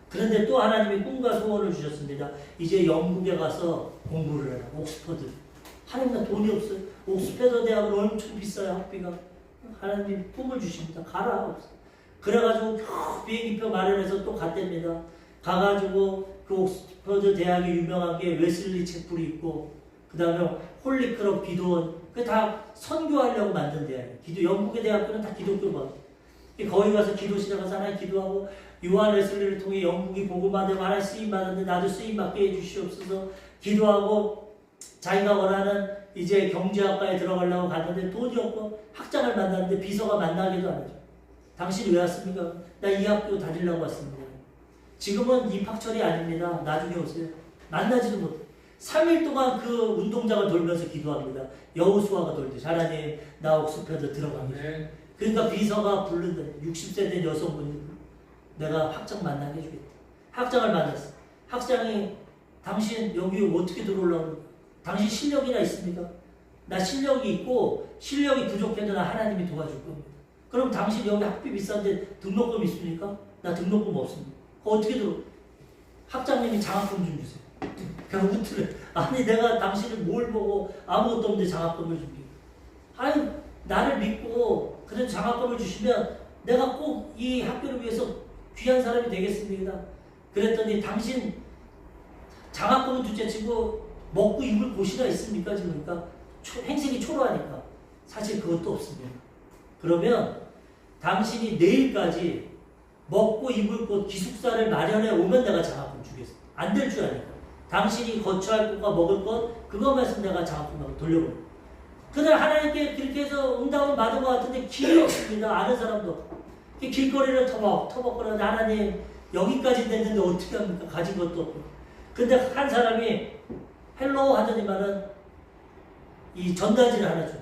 그런데 또 하나님이 꿈과 소원을 주셨습니다. 이제 영국에 가서 공부를 해라. 옥스퍼드. 하나님은 돈이 없어요. 옥스퍼드 대학은 엄청 비싸요. 학비가. 하나님이 꿈을 주십니다. 가라. 없어. 그래가지고 비행기표 마련해서 또 갔답니다. 가가지고 그 옥스퍼드 대학이 유명한 게 웨슬리 채플이 있고 그 다음에 홀리클럽 기도원 그 다 선교하려고 만든 대학이에요. 영국의 대학교는 다 기독교가 거기 가서 기도 시작해서 하나님 기도하고 요한 웨슬리를 통해 영국이 복음만 되고 하나님 쓰임 받았는데 나도 쓰임 받게 해주시옵소서 기도하고 자기가 원하는 이제 경제학과에 들어가려고 갔는데 돈이 없고 학장을 만났는데 비서가 만나기도 안 해줘. 당신이 왜 왔습니까? 나 이 학교 다니려고 왔습니다. 지금은 입학철이 아닙니다. 나중에 오세요. 만나지도 못해. 3일 동안 그 운동장을 돌면서 기도합니다. 여호수아가 돌듯이 하나님 나 옥스퍼드 들어갑니다. 그러니까 비서가 부른다. 60세 된 여성분이 내가 학장 만나게 해주겠다. 학장을 만났어. 학장이 당신 여기 어떻게 들어오려고 당신 실력이나 있습니까? 나 실력이 있고 실력이 부족해도 나 하나님이 도와줄 겁니다. 그럼 당신 여기 학비 비싼데 등록금 있습니까? 나 등록금 없습니다. 어떻게 들어? 학장님이 장학금 좀 주세요. 결국은 아니 내가 당신을 뭘 보고 아무것도 없는데 장학금을 줍니까? 아니 나를 믿고 그런 장학금을 주시면 내가 꼭 이 학교를 위해서 귀한 사람이 되겠습니다. 그랬더니 당신 장학금은 둘째치고 먹고 입을 곳이나 있습니까? 지금 그러니까 행색이 초라하니까 사실 그것도 없습니다. 그러면 당신이 내일까지 먹고 입을 곳 기숙사를 마련해 오면 내가 장학금 주겠습니다. 안 될 줄 아니까. 당신이 거처할 곳과 먹을 것 그것만 해서 내가 장학금하고 돌려버려요. 그날 하나님께 그렇게 해서 응답을 받은 것 같은데 길이 없습니다. 아는 사람도 없고. 길거리를 터벅거리는데 하나님 여기까지 됐는데 어떻게 합니까? 가진 것도 없고. 근데 한 사람이 헬로우 하더니만은 이 전단지를 하나 줘.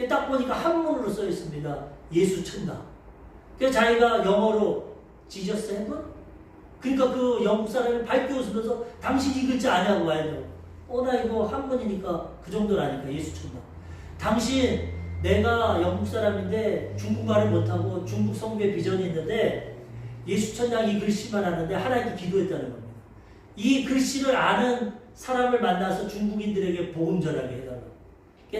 딱 보니까 한문으로 써 있습니다. 예수 천당. 그래서 자기가 영어로 지저스 헤븐? 그러니까 그 영국 사람이 밝게 웃으면서 당신 이 글자 아냐고 와야 돼요. 나 이거 한문이니까 그 정도는 아니까 예수 천당. 당신 내가 영국 사람인데 중국말을 못하고 중국 성교의 비전이 있는데 예수 천당 이 글씨만 아는데 하나님께 기도했다는 겁니다. 이 글씨를 아는 사람을 만나서 중국인들에게 복음 전하게 해달라고.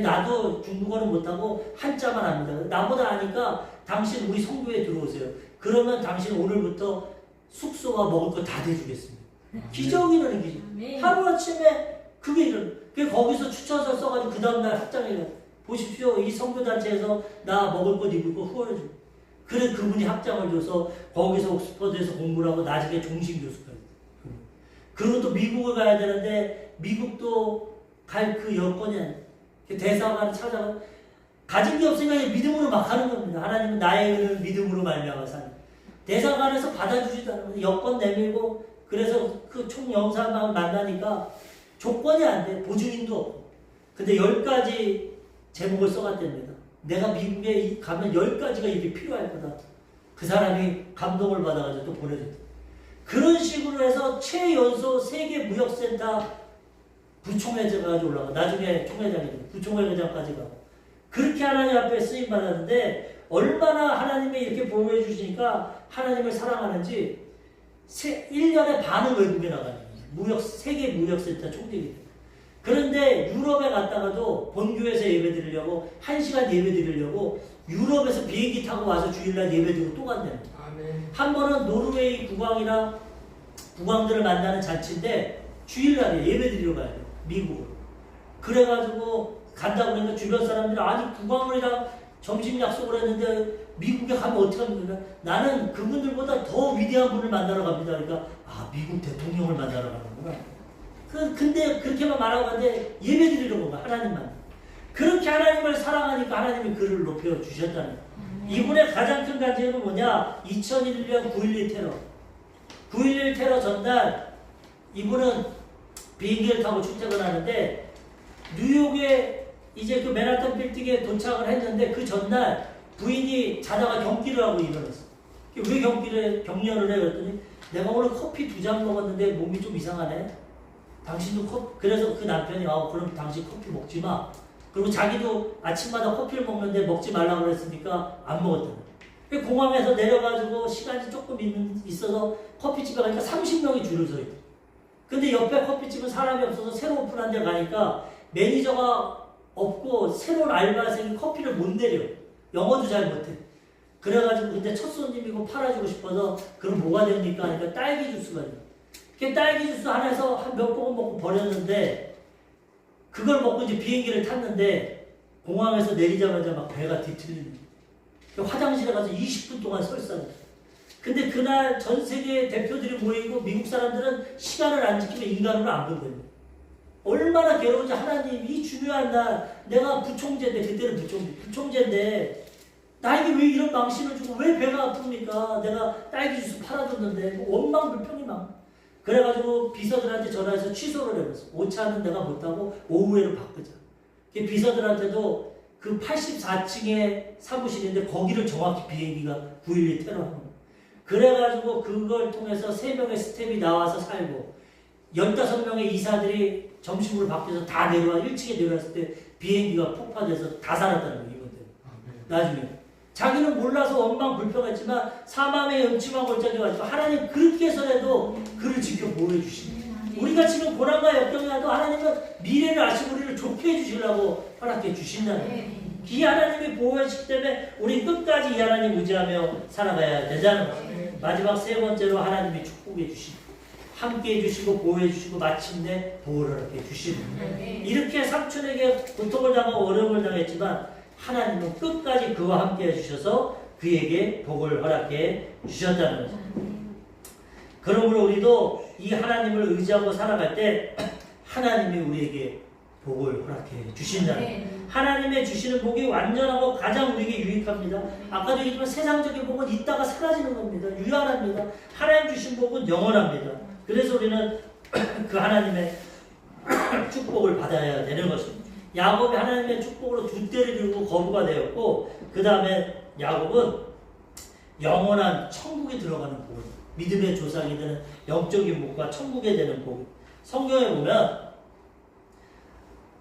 나도 중국어는 못하고 한자만 압니다. 나보다 아니까 당신 우리 성교에 들어오세요. 그러면 당신 오늘부터 숙소와 먹을 거 다 대주겠습니다. 기적이라는 기적. 하루아침에 그게 이런. 거기서 추천서 써가지고 그 다음날 학장에 가. 보십시오. 이 성교단체에서 나 먹을 것 입을 거 후원해줘. 그래 그분이 학장을 줘서 거기서 옥스퍼드에서 공부를 하고 나중에 종신교수까지. 그리고 또 미국을 가야 되는데 미국도 갈 그 여건이 아니에요. 대사관을 찾아가 가진 게 없으니까 믿음으로 막 하는 겁니다. 하나님은 나의 은을 믿음으로 말미암아 사는. 대사관에서 받아주지도 않으면 여건 내밀고 그래서 그 총영사만 만나니까 조건이 안 돼. 보증인도 없고. 근데 10가지 제목을 써갔답니다. 내가 미국에 가면 10가지가 이게 필요할 거다. 그 사람이 감동을 받아가지고 또 보내줬다. 그런 식으로 해서 최연소 세계무역센터 부총회장까지 올라가. 나중에 총회장이 돼. 부총회장까지 가고. 그렇게 하나님 앞에 쓰임 받았는데 얼마나 하나님이 이렇게 보호해 주시니까 하나님을 사랑하는지 1년에 반은 외국에 나가는 거예요. 세계 무역센터 총재입니다. 그런데 유럽에 갔다가도 본교에서 예배 드리려고 1시간 예배 드리려고 유럽에서 비행기 타고 와서 주일날 예배 드리고 또 간다는 거예요. 한 번은 노르웨이 국왕이랑 국왕들을 만나는 잔치인데 주일날에 예배 드리러 가야 돼요. 미국으로. 그래가지고 간다고 그러니까 주변 사람들이 아니 국왕이랑 점심 약속을 했는데 미국에 가면 어떻게 합니까? 나는 그분들보다 더 위대한 분을 만나러 갑니다. 그러니까 아 미국 대통령을 만나러 가는구나. 근데 그렇게만 말하고 갔는데 예배 드리러 온 거야. 하나님만. 그렇게 하나님을 사랑하니까 하나님이 그를 높여주셨다는 거야. 이분의 가장 큰 간증은 뭐냐? 2001년 9.11 테러. 9.11 테러 전날 이분은 비행기를 타고 출퇴근하는데 뉴욕에 이제 그 맨하탄 빌딩에 도착을 했는데 그 전날 부인이 자다가 경기를 하고 일어났어. 왜 격려를 해? 그랬더니 내가 오늘 커피 2잔 먹었는데 몸이 좀 이상하네. 당신도 그래서 그 남편이 그럼 당신 커피 먹지 마. 그리고 자기도 아침마다 커피를 먹는데 먹지 말라고 그랬으니까 안 먹었다. 공항에서 내려가지고 시간이 조금 있어서 커피집에 가니까 30명이 줄을 서 있대. 근데 옆에 커피집은 사람이 없어서 새로 오픈한 데 가니까 매니저가 없고 새로운 알바생이 커피를 못 내려. 영어도 잘 못해. 그래가지고 근데 첫 손님이고 팔아주고 싶어서 그럼 뭐가 됩니까? 하니까 딸기 주스가 돼요. 그 딸기 주스 하나에서 한 몇 봉은 먹고 버렸는데 그걸 먹고 이제 비행기를 탔는데 공항에서 내리자마자 막 배가 뒤틀리는 거예요. 화장실에 가서 20분 동안 설사를 해요. 근데 그날 전 세계 대표들이 모이고 미국 사람들은 시간을 안 지키면 인간으로 안 본답니다. 얼마나 괴로운지 하나님 이 중요한 날 내가 부총재인데 그때는 부총재인데 나에게 왜 이런 망신을 주고 왜 배가 아픕니까? 내가 딸기 주스 팔아줬는데 원망불평이 막 그래가지고 비서들한테 전화해서 취소를 해봤어. 오차는 내가 못하고 오후에로 바꾸자. 비서들한테도 그 84층에 사무실인데 거기를 정확히 비행기가 9.12 테러하는 거야. 그래가지고 그걸 통해서 3명의 스텝이 나와서 살고 15명의 이사들이 점심으로 바뀌어서 다 내려와 1층에 내려왔을 때 비행기가 폭파돼서 다 살았다는 거예요. 이분들. 나중에. 자기는 몰라서 원망불평했지만 사망의 음침한 골짜기 가지고 하나님 그렇게 해서라도 그를 지켜 보호해 주십니다. 우리가 지금 고난과 역경이 와도 하나님은 미래를 아시고 우리를 좋게 해주시려고 허락해 주신다는 거예요. 이 하나님이 보호해 주시기 때문에 우리 끝까지 이 하나님 의지하며 살아가야 되자는 거예요. 마지막 3번째로 하나님이 축복해 주십니다. 함께 해주시고 보호해 주시고 마침내 보호를 이렇게 주십니다. 이렇게 삼촌에게 고통을 당하고 어려움을 당했지만 하나님은 끝까지 그와 함께 해주셔서 그에게 복을 허락해 주셨다는 거죠. 그러므로 우리도 이 하나님을 의지하고 살아갈 때 하나님이 우리에게 복을 허락해 주신다는 거예요. 하나님의 주시는 복이 완전하고 가장 우리에게 유익합니다. 아까도 얘기했지만 세상적인 복은 있다가 사라지는 겁니다. 유한합니다. 하나님 주신 복은 영원합니다. 그래서 우리는 그 하나님의 축복을 받아야 되는 것입니다. 야곱이 하나님의 축복으로 두 때를 이루고 거부가 되었고 그 다음에 야곱은 영원한 천국에 들어가는 복을 믿음의 조상이 되는 영적인 복과 천국에 되는 복. 성경에 보면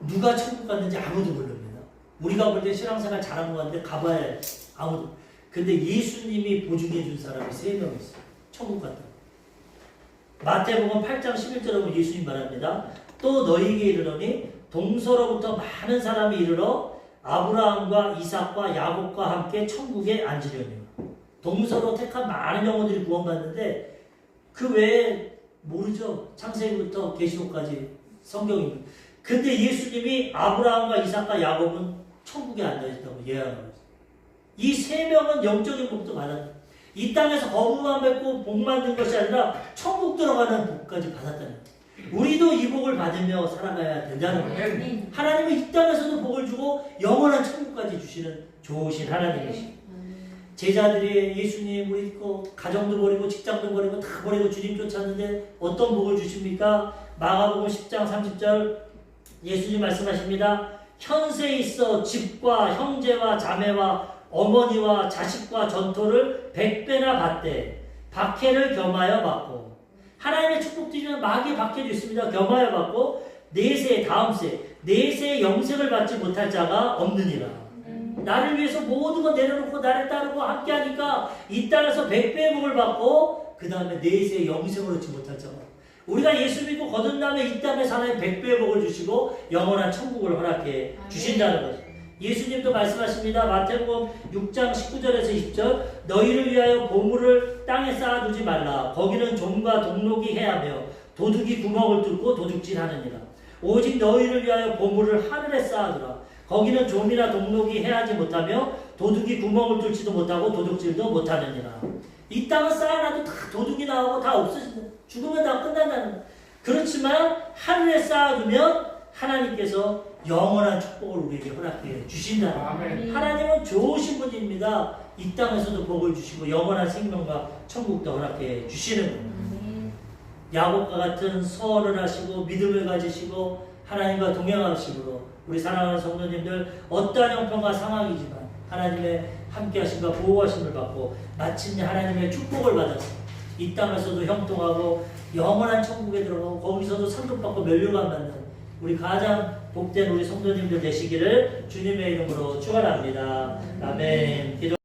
누가 천국 갔는지 아무도 모릅니다. 우리가 볼 때 신앙생활 잘한 것 같은데 가봐야 아무도. 근데 예수님이 보증해 준 사람이 3명 있어요. 천국 갔다. 마태복음 8장 11절에 보면 예수님 말합니다. 또 너희에게 이르노니 동서로부터 많은 사람이 이르러 아브라함과 이삭과 야곱과 함께 천국에 앉으려니와. 동서로 택한 많은 영혼들이 구원받는데 그 외에 모르죠. 창세기부터 계시록까지 성경입니다. 근데 예수님이 아브라함과 이삭과 야곱은 천국에 앉아있다고 예언을 했어요. 이 3명은 영적인 복도 받았다. 이 땅에서 거부만 받고 복 만든 것이 아니라 천국 들어가는 복까지 받았다는 거예요. 우리도 이 복을 받으며 살아가야 된다는 거예요. 하나님은 이 땅에서도 복을 주고 영원한 천국까지 주시는 좋으신 하나님이십니다. 제자들이 예수님 우리 가정도 버리고 직장도 버리고 다 버리고 주님 쫓았는데 어떤 복을 주십니까? 마가복음 10장 30절 예수님 말씀하십니다. 현세에 있어 집과 형제와 자매와 어머니와 자식과 전토를 100배나 받되 박해를 겸하여 받고. 하나님의 축복 드리면 마귀의 박해도 있습니다. 겸하여 받고 내세 다음 세 내세 영생을 받지 못할 자가 없느니라. 나를 위해서 모든 거 내려놓고 나를 따르고 함께하니까 이 땅에서 100배의 복을 받고 그 다음에 내세의 영생을 얻지 못할 자가 우리가 예수 믿고 거듭나면 이 땅에 사는 100배의 복을 주시고 영원한 천국을 허락해 주신다는 거죠. 예수님도 말씀하십니다. 마태복음 6장 19절에서 20절 너희를 위하여 보물을 땅에 쌓아두지 말라. 거기는 좀과 동록이 해하며 도둑이 구멍을 뚫고 도둑질하느니라. 오직 너희를 위하여 보물을 하늘에 쌓아두라. 거기는 좀이나 동록이 해하지 못하며 도둑이 구멍을 뚫지도 못하고 도둑질도 못하느니라. 이 땅은 쌓아놔도 다 도둑이 나오고 다 없어진다. 죽으면 다 끝난다는 거야. 그렇지만 하늘에 쌓아두면 하나님께서 영원한 축복을 우리에게 허락해 주신다. 하나님은 좋으신 분입니다. 이 땅에서도 복을 주시고 영원한 생명과 천국도 허락해 주시는 겁니다. 야곱과 같은 서원을 하시고 믿음을 가지시고 하나님과 동행하심으로 우리 사랑하는 성도님들 어떠한 형편과 상황이지만 하나님의 함께하심과 보호하심을 받고 마침내 하나님의 축복을 받아서 이 땅에서도 형통하고 영원한 천국에 들어가고 거기서도 상급받고 멸류관 받는 우리 가장 복된 우리 성도님들 되시기를 주님의 이름으로 축원합니다. 아멘.